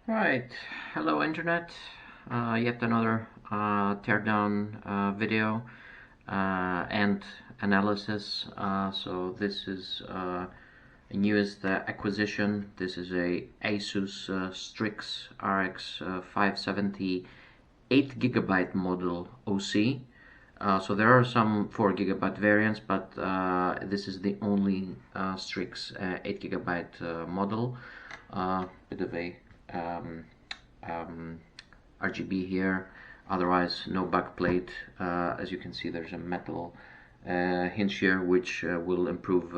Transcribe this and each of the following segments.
Right, hello internet. Yet another teardown video and analysis. So this is a newest acquisition. This is a Asus Strix RX 570 8 GB model OC. So there are some 4 GB variants, but this is the only Strix 8 GB model. Bit of a um, um, RGB here, otherwise no backplate. As you can see, there's a metal hinge here which will improve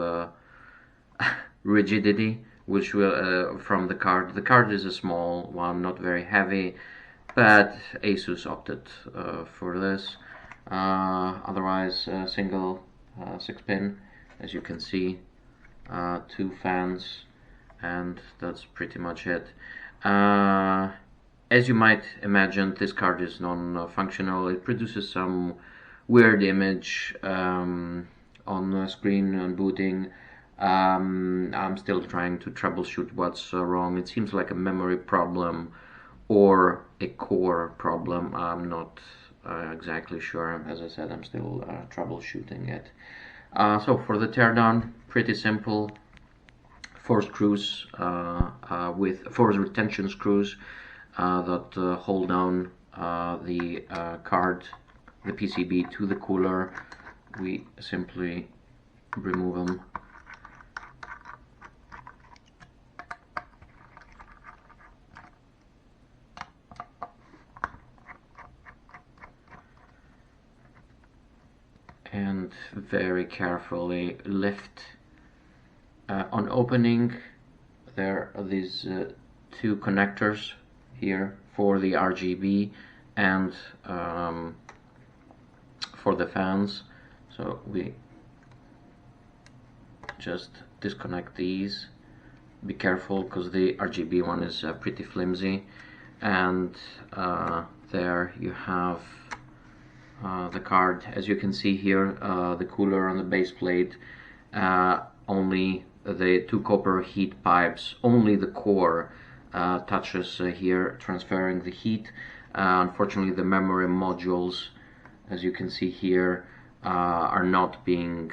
rigidity, which will from the card. The card is a small one, not very heavy, but Asus opted for this. Otherwise, single 6-pin, as you can see, 2 fans, and that's pretty much it. As you might imagine, this card is non-functional. It produces some weird image on the screen on booting. I'm still trying to troubleshoot what's wrong. It seems like a memory problem or a core problem. I'm not exactly sure. As I said, I'm still troubleshooting it. So for the teardown, pretty simple. 4 screws with 4 retention screws that hold down the card, the PCB to the cooler. We simply remove them. And very carefully lift. On opening, there are these 2 connectors here for the RGB and for the fans. So we just disconnect these. Be careful because the RGB one is pretty flimsy. And there you have the card. As you can see here, the cooler on the base plate, only the 2 copper heat pipes, only the core touches here, transferring the heat. Unfortunately, the memory modules, as you can see here, are not being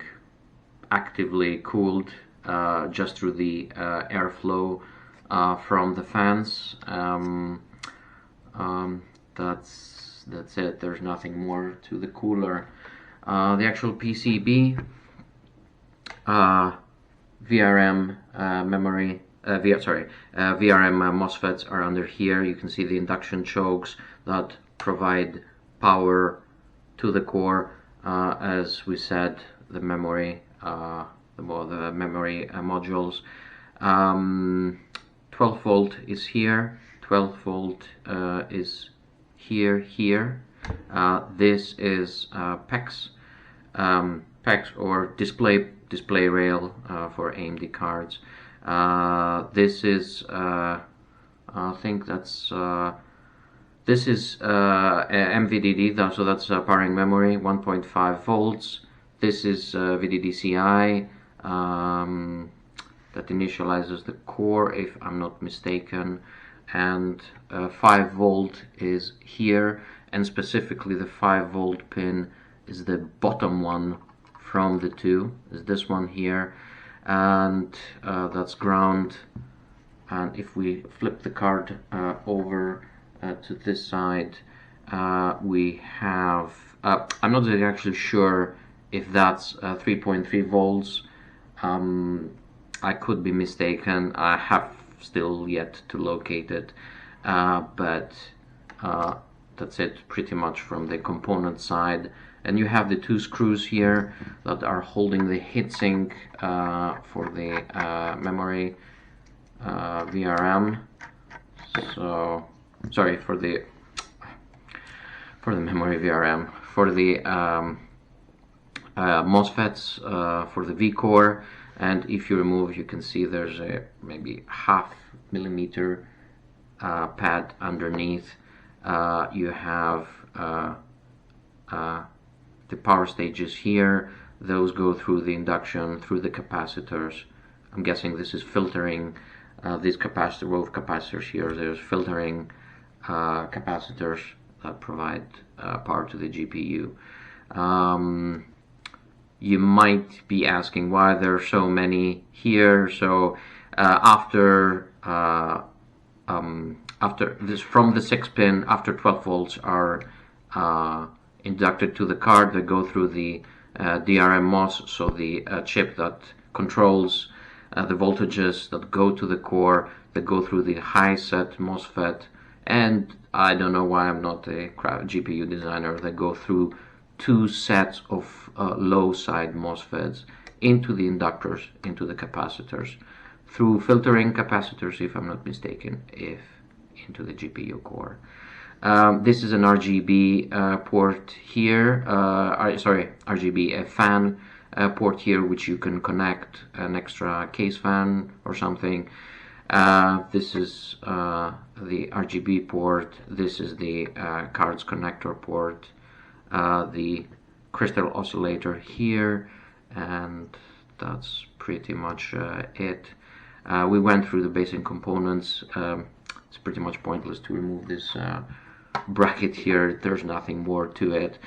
actively cooled just through the airflow from the fans. That's it. There's nothing more to the cooler. The actual PCB, VRM memory, VRM MOSFETs are under here. You can see the induction chokes that provide power to the core. As we said, the memory, the memory modules. 12 volt is here. 12 volt is here. This is PEX. PEX or display rail for AMD cards. This is I think that's this is MVDD, so that's powering memory, 1.5 volts. This is VDDCI that initializes the core, if I'm not mistaken, and 5 volt is here, and specifically the 5 volt pin is the bottom one from the 2, is this one here, and that's ground. And if we flip the card over to this side, we have, I'm not actually sure if that's 3.3 volts. I could be mistaken. I have still yet to locate it, but that's it pretty much from the component side. And you have the 2 screws here that are holding the heatsink for the memory VRM. So sorry, for the memory VRM, for the MOSFETs for the V-core. And if you remove, you can see there's a maybe 0.5 millimeter pad underneath. You have the power stages here. Those go through the induction, through the capacitors. I'm guessing this is filtering These row of capacitors here, there's filtering capacitors that provide power to the GPU. You might be asking why there are so many here. So after this, from the 6-pin, after 12 volts are inducted to the card, they go through the DRM MOS, so the chip that controls the voltages that go to the core, that go through the high set MOSFET, and I don't know why I'm not a GPU designer, they go through 2 sets of low side MOSFETs into the inductors, into the capacitors, through filtering capacitors, if I'm not mistaken, into the GPU core. This is an RGB port here, RGB fan port here, which you can connect an extra case fan or something. This is the RGB port, this is the cards connector port, the crystal oscillator here, and that's pretty much it. We went through the basic components. It's pretty much pointless to remove this bracket here, there's nothing more to it.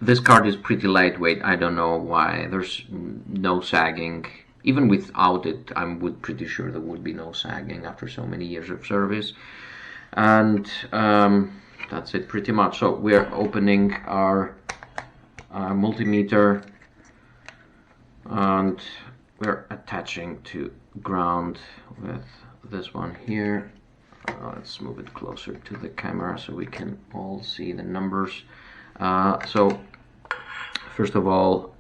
This card is pretty lightweight, I don't know why, there's no sagging. Even without it, I'm pretty sure there would be no sagging after so many years of service. And that's it pretty much. So we're opening our multimeter and we're attaching to ground with this one here. Let's move it closer to the camera so we can all see the numbers. So first of all,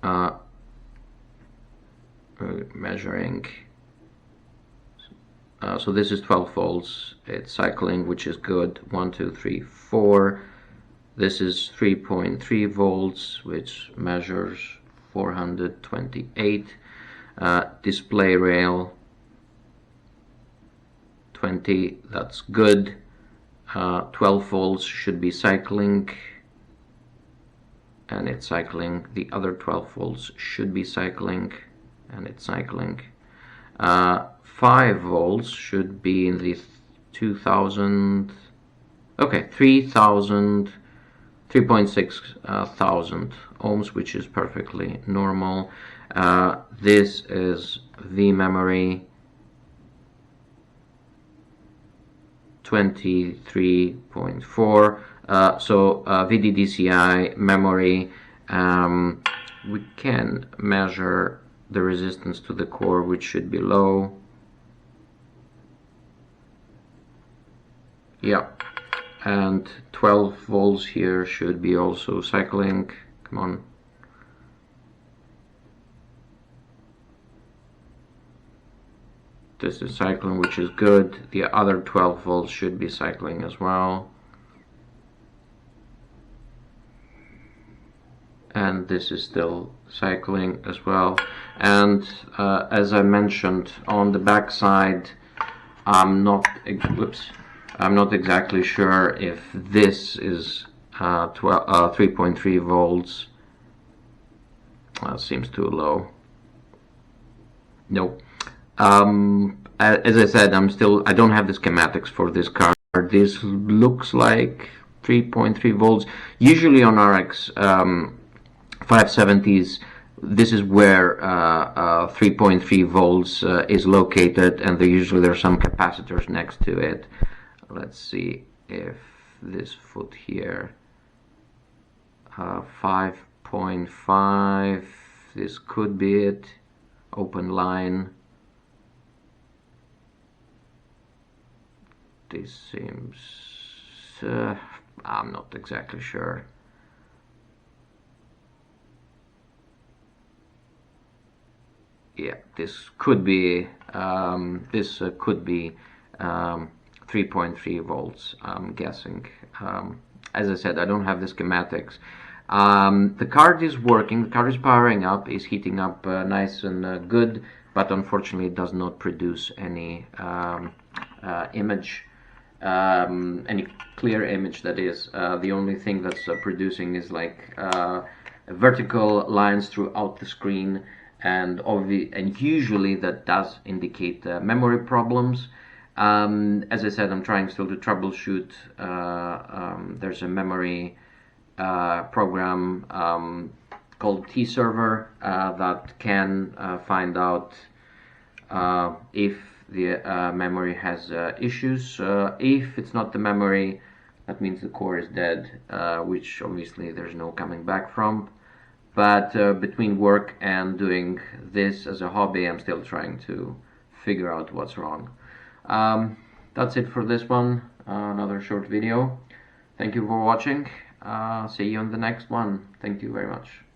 measuring, so this is 12 volts, it's cycling, which is good. 1, 2, 3, 4. This is 3.3 volts, which measures 428. Display rail 20, that's good. 12 volts should be cycling, and it's cycling. The other 12 volts should be cycling, and it's cycling. 5 volts should be in the 2000, okay, 3,000, 3.6 thousand ohms, which is perfectly normal. This is V memory, 23.4. So VDDCI memory, we can measure the resistance to the core, which should be low. Yeah, and 12 volts here should be also cycling. Come on. This is cycling, which is good. The other 12 volts should be cycling as well. And this is still cycling as well. And as I mentioned, on the back side, I'm not exactly sure if this is 3.3 volts. Seems too low. Nope. As I said, I don't have the schematics for this card. This looks like 3.3 volts. Usually on RX 570s, this is where 3.3 volts is located, and usually there are some capacitors next to it. Let's see if this foot here, 5.5, this could be it. Open line. This seems, I'm not exactly sure. Yeah, this could be 3.3 volts, I'm guessing. As I said, I don't have the schematics. The card is working, the card is powering up, is heating up nice and good, but unfortunately it does not produce any image, any clear image, that is. The only thing that's producing is like vertical lines throughout the screen, and usually that does indicate memory problems. As I said, I'm trying still to troubleshoot. There's a memory program called T-Server that can find out if the memory has issues. If it's not the memory, that means the core is dead, which obviously there's no coming back from. But between work and doing this as a hobby, I'm still trying to figure out what's wrong. That's it for this one. Another short video. Thank you for watching. See you on the next one. Thank you very much.